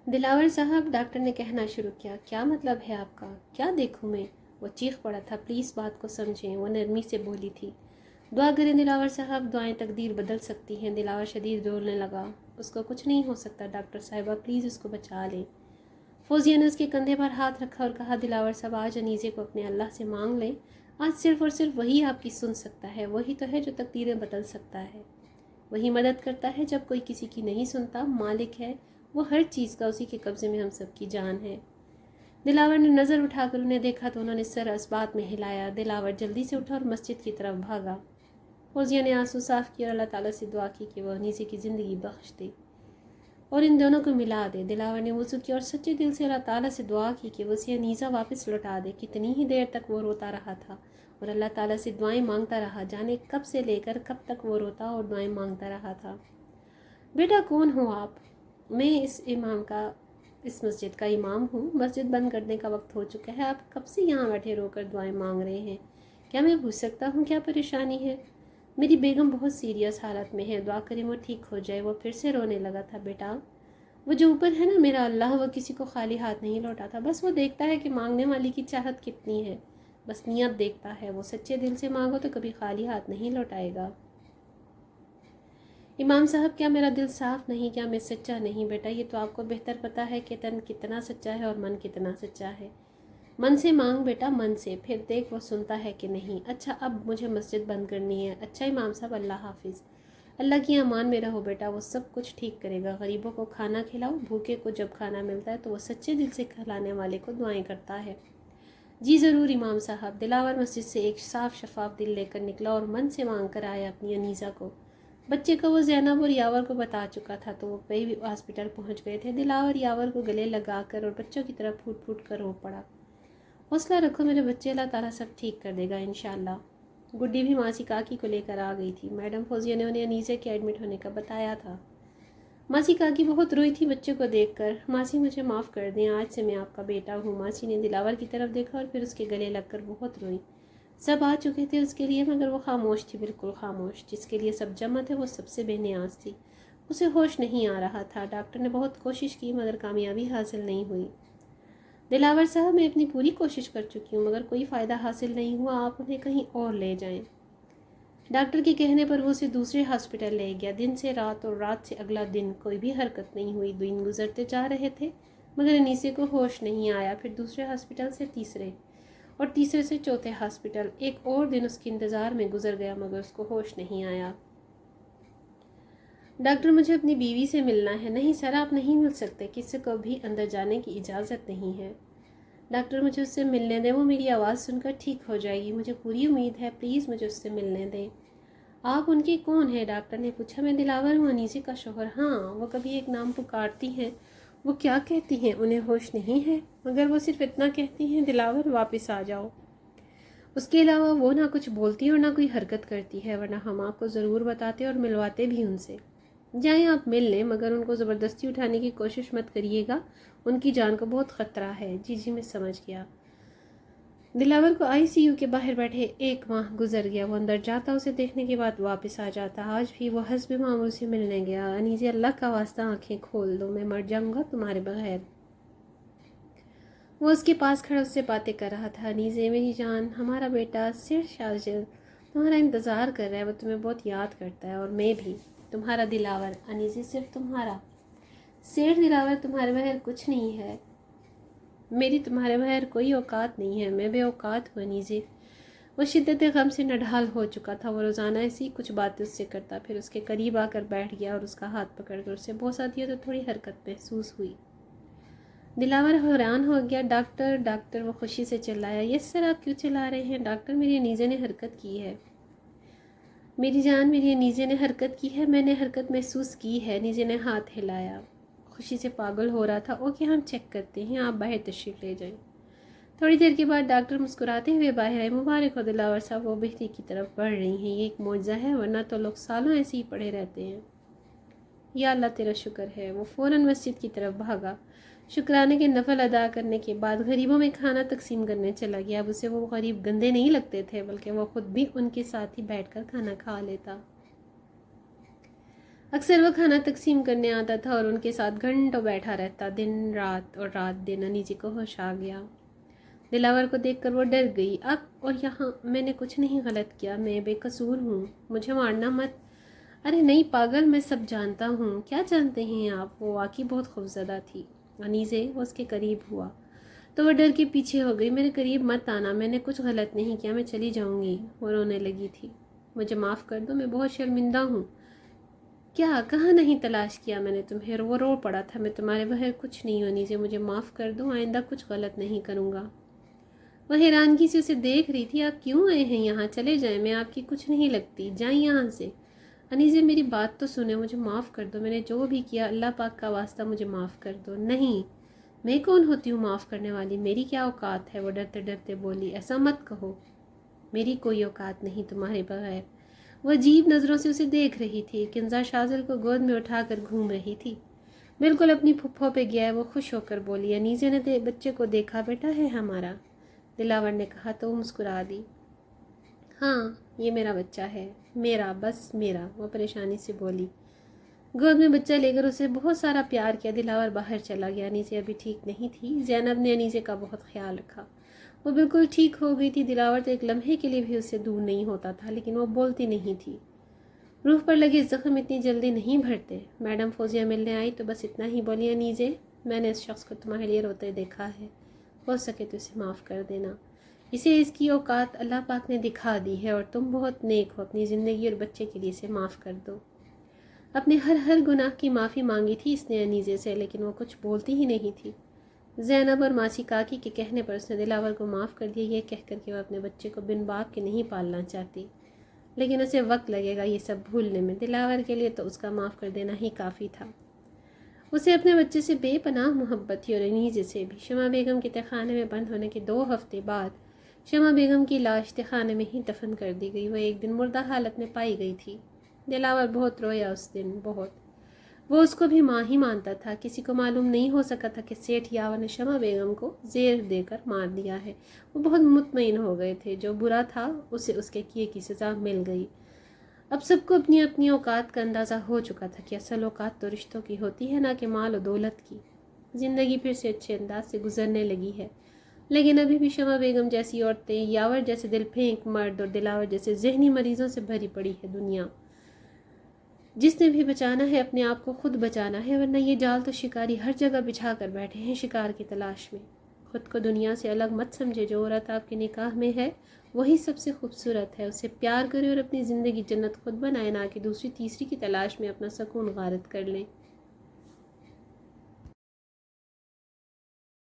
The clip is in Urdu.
دلاور صاحب، ڈاکٹر نے کہنا شروع کیا، کیا مطلب ہے آپ کا؟ کیا دیکھوں میں؟ وہ چیخ پڑا تھا، پلیز بات کو سمجھیں، وہ نرمی سے بولی تھی۔ دعا کریں دلاور صاحب، دعائیں تقدیر بدل سکتی ہیں۔ دلاور شدید رولنے لگا۔ اس کو کچھ نہیں ہو سکتا ڈاکٹر صاحبہ، پلیز اس کو بچا لیں۔ فوزیہ نے اس کے کندھے پر ہاتھ رکھا اور کہا، دلاور صاحب آج انیزے کو اپنے اللہ سے مانگ لیں، آج صرف اور صرف وہی آپ کی سن سکتا ہے، وہی تو ہے جو تقدیریں بدل سکتا ہے، وہی مدد کرتا ہے جب کوئی کسی کی نہیں سنتا، مالک ہے وہ ہر چیز کا، اسی کے قبضے میں ہم سب کی جان ہے۔ دلاور نے نظر اٹھا کر انہیں دیکھا تو انہوں نے سر اس بات میں ہلایا۔ دلاور جلدی سے اٹھا اور مسجد کی طرف بھاگا۔ فوزیہ نے آنسو صاف کیا اور اللہ تعالیٰ سے دعا کی کہ وہ انیسے کی زندگی بخش دے اور ان دونوں کو ملا دے۔ دلاور نے وضو کیا اور سچے دل سے اللہ تعالیٰ سے دعا کی کہ وہ اسے انیسہ واپس لوٹا دے۔ کتنی ہی دیر تک وہ روتا رہا تھا اور اللہ تعالیٰ سے دعائیں مانگتا رہا، جانے کب سے لے کر کب تک وہ روتا اور دعائیں مانگتا رہا تھا۔ بیٹا کون ہو آپ؟ میں اس مسجد کا امام ہوں، مسجد بند کرنے کا وقت ہو چکا ہے، آپ کب سے یہاں بیٹھے رو کر دعائیں مانگ رہے ہیں؟ کیا میں پوچھ سکتا ہوں کیا پریشانی ہے؟ میری بیگم بہت سیریس حالت میں ہے، دعا کریں وہ ٹھیک ہو جائے۔ وہ پھر سے رونے لگا تھا۔ بیٹا وہ جو اوپر ہے نا میرا اللہ، وہ کسی کو خالی ہاتھ نہیں لوٹاتا، بس وہ دیکھتا ہے کہ مانگنے والی کی چاہت کتنی ہے، بس نیت دیکھتا ہے۔ وہ سچے دل سے مانگو تو کبھی خالی ہاتھ نہیں لوٹائے گا۔ امام صاحب کیا میرا دل صاف نہیں؟ کیا میں سچا نہیں؟ بیٹا یہ تو آپ کو بہتر پتہ ہے کہ تن کتنا سچا ہے اور من کتنا سچا ہے۔ من سے مانگ بیٹا، من سے، پھر دیکھ وہ سنتا ہے کہ نہیں۔ اچھا اب مجھے مسجد بند کرنی ہے۔ اچھا امام صاحب، اللہ حافظ۔ اللہ کی امان میں رہو بیٹا، وہ سب کچھ ٹھیک کرے گا۔ غریبوں کو کھانا کھلاؤ، بھوکے کو جب کھانا ملتا ہے تو وہ سچے دل سے کھلانے والے کو دعائیں کرتا ہے۔ جی ضرور امام صاحب۔ دلاور مسجد سے ایک صاف شفاف دل لے کر نکلا اور من سے مانگ کر آیا اپنی انیسہ کو۔ بچے کو وہ زینب اور یاور کو بتا چکا تھا تو وہ بھی ہاسپٹل پہنچ گئے تھے۔ دلاور یاور کو گلے لگا کر اور بچوں کی طرف پھوٹ پھوٹ کر رو پڑا۔ حوصلہ رکھو میرے بچے، اللہ تعالیٰ سب ٹھیک کر دے گا انشاءاللہ۔ گڈی بھی ماسی کاکی کو لے کر آ گئی تھی۔ میڈم فوزیہ نے انہیں انیسے کے ایڈمٹ ہونے کا بتایا تھا۔ ماسی کاکی بہت روئی تھی بچے کو دیکھ کر۔ ماسی مجھے معاف کر دیں، آج سے میں آپ کا بیٹا ہوں۔ ماسی نے دلاور کی طرف دیکھا اور پھر اس کے گلے لگ کر بہت روئی۔ سب آ چکے تھے اس کے لیے مگر وہ خاموش تھی، بالکل خاموش۔ جس کے لیے سب جمع تھے وہ سب سے بے نیاز تھی۔ اسے ہوش نہیں آ رہا تھا۔ ڈاکٹر نے بہت کوشش کی مگر کامیابی حاصل نہیں ہوئی۔ دلاور صاحب میں اپنی پوری کوشش کر چکی ہوں مگر کوئی فائدہ حاصل نہیں ہوا، آپ انہیں کہیں اور لے جائیں۔ ڈاکٹر کے کہنے پر وہ اسے دوسرے ہاسپٹل لے گیا۔ دن سے رات اور رات سے اگلا دن، کوئی بھی حرکت نہیں ہوئی۔ دن گزرتے جا رہے تھے مگر انیسے کو ہوش نہیں آیا۔ پھر دوسرے ہاسپٹل سے تیسرے اور تیسرے سے چوتھے ہاسپٹل۔ ایک اور دن اس کے انتظار میں گزر گیا مگر اس کو ہوش نہیں آیا۔ ڈاکٹر مجھے اپنی بیوی سے ملنا ہے۔ نہیں سر آپ نہیں مل سکتے، کسی کو بھی اندر جانے کی اجازت نہیں ہے۔ ڈاکٹر مجھے اس سے ملنے دیں، وہ میری آواز سن کر ٹھیک ہو جائے گی، مجھے پوری امید ہے، پلیز مجھے اس سے ملنے دیں۔ آپ ان کی کون ہیں؟ ڈاکٹر نے پوچھا۔ میں دلاور ہوں، انیسے کا شوہر۔ ہاں وہ کبھی ایک نام پکارتی ہیں، وہ کیا کہتی ہیں؟ انہیں ہوش نہیں ہے مگر وہ صرف اتنا کہتی ہیں، دلاور واپس آ جاؤ۔ اس کے علاوہ وہ نہ کچھ بولتی اور نہ کوئی حرکت کرتی ہے، ورنہ ہم آپ کو ضرور بتاتے اور ملواتے بھی ان سے۔ جائیں آپ مل لیں مگر ان کو زبردستی اٹھانے کی کوشش مت کریے گا، ان کی جان کو بہت خطرہ ہے۔ جی جی میں سمجھ گیا۔ دلاور کو آئی سی یو کے باہر بیٹھے 1 ماہ گزر گیا۔ وہ اندر جاتا، اسے دیکھنے کے بعد واپس آ جاتا۔ آج بھی وہ حسب معمول سے ملنے گیا۔ انیسے اللہ کا واسطہ آنکھیں کھول دو، میں مر جاؤں گا تمہارے بغیر۔ وہ اس کے پاس کھڑا اس سے باتیں کر رہا تھا۔ انیسے میری جان، ہمارا بیٹا سیر شاجل تمہارا انتظار کر رہا ہے، وہ تمہیں بہت یاد کرتا ہے اور میں بھی۔ تمہارا دلاور۔ انیسے صرف تمہارا؟ سیر دلاور تمہارے بغیر کچھ نہیں ہے، میری تمہارے بغیر کوئی اوقات نہیں ہے، میں بے اوقات ہوں انیسے۔ وہ شدت غم سے نڈھال ہو چکا تھا۔ وہ روزانہ ایسی کچھ باتیں اس سے کرتا، پھر اس کے قریب آ کر بیٹھ گیا اور اس کا ہاتھ پکڑ کر اسے بوسہ دیا تو تھوڑی حرکت محسوس ہوئی۔ دلاور حیران ہو گیا۔ ڈاکٹر ڈاکٹر، وہ خوشی سے چلایا۔ یس سر، آپ کیوں چلا رہے ہیں؟ ڈاکٹر میری انیسے نے حرکت کی ہے۔ میری جان، میری انیسے نے حرکت کی ہے، میں نے حرکت محسوس کی ہے۔ انیسے نے ہاتھ ہلایا، خوشی سے پاگل ہو رہا تھا۔ اوکے ہم چیک کرتے ہیں، آپ باہر تشریف لے جائیں۔ تھوڑی دیر کے بعد ڈاکٹر مسکراتے ہوئے باہر آئے۔ مبارک ہو دلاور صاحب، وہ بہتری کی طرف بڑھ رہی ہیں، یہ ایک معجزہ ہے، ورنہ تو لوگ سالوں ایسے ہی پڑے رہتے ہیں۔ یا اللہ تیرا شکر ہے۔ وہ فوراً مسجد کی طرف بھاگا۔ شکرانے کے نفل ادا کرنے کے بعد غریبوں میں کھانا تقسیم کرنے چلا گیا۔ اب اسے وہ غریب گندے نہیں لگتے تھے بلکہ وہ خود بھی ان کے ساتھ ہی بیٹھ کر کھانا کھا لیتا۔ اکثر وہ کھانا تقسیم کرنے آتا تھا اور ان کے ساتھ گھنٹوں بیٹھا رہتا، دن رات اور رات دن۔ انیس کو ہوش آ گیا۔ دلاور کو دیکھ کر وہ ڈر گئی۔ اب اور یہاں میں نے کچھ نہیں غلط کیا، میں بے قصور ہوں، مجھے مارنا مت۔ ارے نہیں پاگل، میں سب جانتا ہوں۔ کیا جانتے ہیں آپ؟ وہ واقعی بہت خوفزدہ تھی۔ انیزے وہ اس کے قریب ہوا تو وہ ڈر کے پیچھے ہو گئی۔ میرے قریب مت آنا، میں نے کچھ غلط نہیں کیا، میں چلی جاؤں گی۔ وہ رونے لگی تھی۔ مجھے معاف کر دو، میں بہت شرمندہ ہوں۔ کیا کہاں نہیں تلاش کیا میں نے تمہیں؟ وہ رو پڑا تھا۔ میں تمہارے بغیر کچھ نہیں ہوں انیزے، مجھے معاف کر دو، آئندہ کچھ غلط نہیں کروں گا۔ وہ حیرانگی سے اسے دیکھ رہی تھی۔ آپ کیوں آئے ہیں یہاں؟ چلے جائیں، میں آپ کی کچھ نہیں لگتی، جائیں یہاں سے۔ انیزے میری بات تو سنیں، مجھے معاف کر دو، میں نے جو بھی کیا اللہ پاک کا واسطہ مجھے معاف کر دو۔ نہیں، میں کون ہوتی ہوں معاف کرنے والی؟ میری کیا اوقات ہے؟ وہ ڈرتے ڈرتے بولی۔ ایسا مت کہو، میری کوئی اوقات نہیں تمہارے بغیر۔ وہ عجیب نظروں سے اسے دیکھ رہی تھی۔ کنزا شازل کو گود میں اٹھا کر گھوم رہی تھی، بالکل اپنی پھپھو پہ گیا ہے۔ وہ خوش ہو کر بولی۔ انیزے نے بچے کو دیکھا، بیٹا ہے ہمارا، دلاور نے کہا تو وہ مسکرا دی۔ ہاں یہ میرا بچہ ہے، میرا، بس میرا، وہ پریشانی سے بولی۔ گود میں بچہ لے کر اسے بہت سارا پیار کیا۔ دلاور باہر چلا گیا۔ انیزے ابھی ٹھیک نہیں تھی۔ زینب نے انیزے کا بہت خیال رکھا، وہ بالکل ٹھیک ہو گئی تھی۔ دلاور تو ایک لمحے کے لیے بھی اس سے دور نہیں ہوتا تھا، لیکن وہ بولتی نہیں تھی۔ روح پر لگے زخم اتنی جلدی نہیں بھرتے۔ میڈم فوزیہ ملنے آئی تو بس اتنا ہی بولی۔ انیزے میں نے اس شخص کو تمہارے لیے روتے دیکھا ہے، ہو سکے تو اسے معاف کر دینا، اسے اس کی اوقات اللہ پاک نے دکھا دی ہے، اور تم بہت نیک ہو، اپنی زندگی اور بچے کے لیے اسے معاف کر دو۔ اپنے ہر گناہ کی معافی مانگی تھی اس نے انیزے سے، لیکن وہ کچھ بولتی ہی نہیں تھی۔ زینب اور ماسی کاکی کے کہنے پر اس نے دلاور کو معاف کر دیا، یہ کہہ کر کہ وہ اپنے بچے کو بن باپ کے نہیں پالنا چاہتی، لیکن اسے وقت لگے گا یہ سب بھولنے میں۔ دلاور کے لیے تو اس کا معاف کر دینا ہی کافی تھا۔ اسے اپنے بچے سے بے پناہ محبت تھی، اور انیزے سے بھی۔ شمع بیگم کے تہخانے میں بند ہونے کے 2 ہفتے بعد شمع بیگم کی لاش تہخانے میں ہی دفن کر دی گئی۔ وہ ایک دن مردہ حالت میں پائی گئی تھی۔ دلاور بہت رویا اس دن، بہت۔ وہ اس کو بھی ماں ہی مانتا تھا۔ کسی کو معلوم نہیں ہو سکا تھا کہ سیٹھ یاور نے شمع بیگم کو زہر دے کر مار دیا ہے۔ وہ بہت مطمئن ہو گئے تھے، جو برا تھا اسے اس کے کیے کی سزا مل گئی۔ اب سب کو اپنی اپنی اوقات کا اندازہ ہو چکا تھا کہ اصل اوقات تو رشتوں کی ہوتی ہے، نہ کہ مال و دولت کی۔ زندگی پھر سے اچھے انداز سے گزرنے لگی ہے، لیکن ابھی بھی شمع بیگم جیسی عورتیں، یاور جیسے دل پھینک مرد، اور دلاور جیسے ذہنی مریضوں سے بھری پڑی ہے دنیا۔ جس نے بھی بچانا ہے اپنے آپ کو خود بچانا ہے، ورنہ یہ جال تو شکاری ہر جگہ بچھا کر بیٹھے ہیں شکار کی تلاش میں۔ خود کو دنیا سے الگ مت سمجھے۔ جو عورت آپ کے نکاح میں ہے وہی سب سے خوبصورت ہے، اسے پیار کرے اور اپنی زندگی جنت خود بنائے، نہ کہ دوسری تیسری کی تلاش میں اپنا سکون غارت کر لیں۔